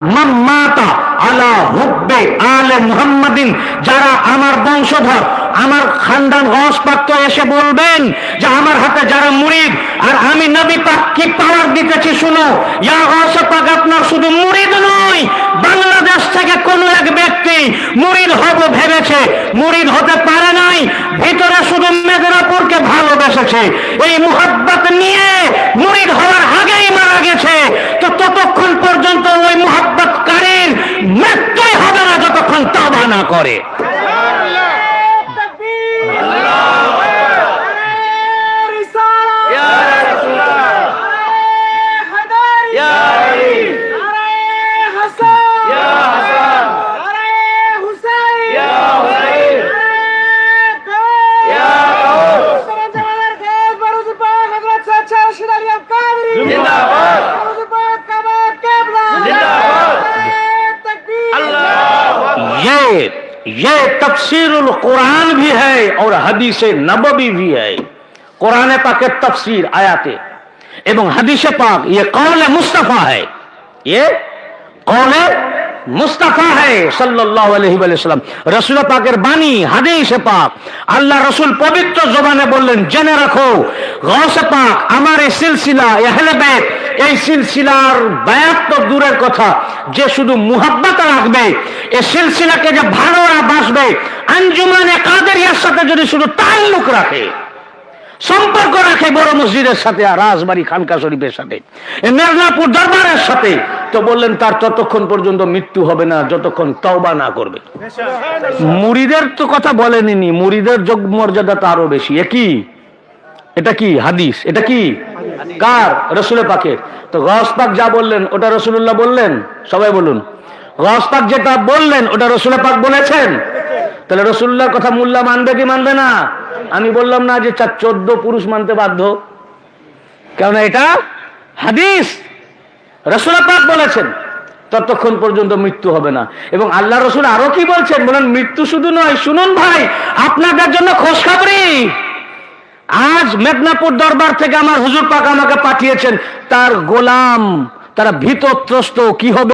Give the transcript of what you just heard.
মাম্মাতা আলা হুব্বে আলে মুহাম্মাদিন, যারা আমার বংশধর, আমার খানদান গস পাক এসে বলবেন যে আমার হাতে যারা মুরিদ, আর আমি নবী পাক কি পাওয়ার দিতেছি শুনো। ইয়া গস পাক, আপনার শুধু মুরিদ নয়, বাংলাদেশ থেকে কোন এক ব্যক্তি মুরিদ হব ভেবেছে, মুরিদ হতে পারে নাই, ভিতরে শুধু মেদিনীপুরকে ভালোবেসেছে, এই মুহাব্বত নিয়ে মুরিদ হওয়ার আগেই মারা গেছে। তো ততক্ষণ পর্যন্ত ওই মুহাব্বতকারীর মৃত্যুই হবে না যতক্ষণ তওবা না করে। ये तफसीरुल कुरान भी है और हदीस नबवी भी है। कुरान पाक तफसीर आयाते एवं हदीस पाक ये कौल मुस्तफा है, ये कौल मुस्तफा है सल्लल्लाहु अलैहि वसल्लम, रसूल पाकेर बानी हादीस पाक। আল্লাহ রসুল পবিত্র জবানে বললেন, জেনে রাখো গৌসে পাক আমার এই সিলসিলা আহলে বাইত, এই সিলসিলার বায়াত তো দূরের কথা, যে শুধু মুহাব্বত রাখবে, এই সিলসিলাকে যে ভালোরা বাসবে, আঞ্জুমানে কাদেরিয়ার সাথে যদি শুধু তাল্লুক রাখে, সম্পর্ক রাখে বড় মসজিদের সাথে আর রাজবাড়ি খানকা শরীফের সাথে, মেদিনীপুর দরবারের সাথে, তো বললেন তার ততক্ষণ পর্যন্ত মৃত্যু হবে না যতক্ষণ তওবা না করবে। মুরিদের তো কথা বলেনি, মুরিদের যোগ মর্যাদা তো আরো বেশি। এটা কি হাদিস, এটা কি কার? রসুল পাকের। তো গস পাক যা বললেন ওটা রসুল্লাহ বললেন? সবাই বলুন, গস পাক যেটা বললেন ওটা রসুল পাক বলেছেন? তাহলে রসুল্লাহর কথা মোল্লা মানবে কি মানবে না? আমি বললাম না যে 14 পুরুষ মানতে বাধ্য, কেননা এটা হাদিস, রসুল পাক বলেছেন ততক্ষণ পর্যন্ত মৃত্যু হবে না। এবং আল্লাহ রসুল আরো কি বলছেন বলেন, মৃত্যু শুধু নয়, শুনুন ভাই, আপনাদের জন্য খোঁজখবরি। আজ মেদিনীপুর দরবার থেকে আমার হুজুর পাক আমাকে পাঠিয়েছেন, তার গোলাম, তারা ভীতত্রস্ত, কি হবে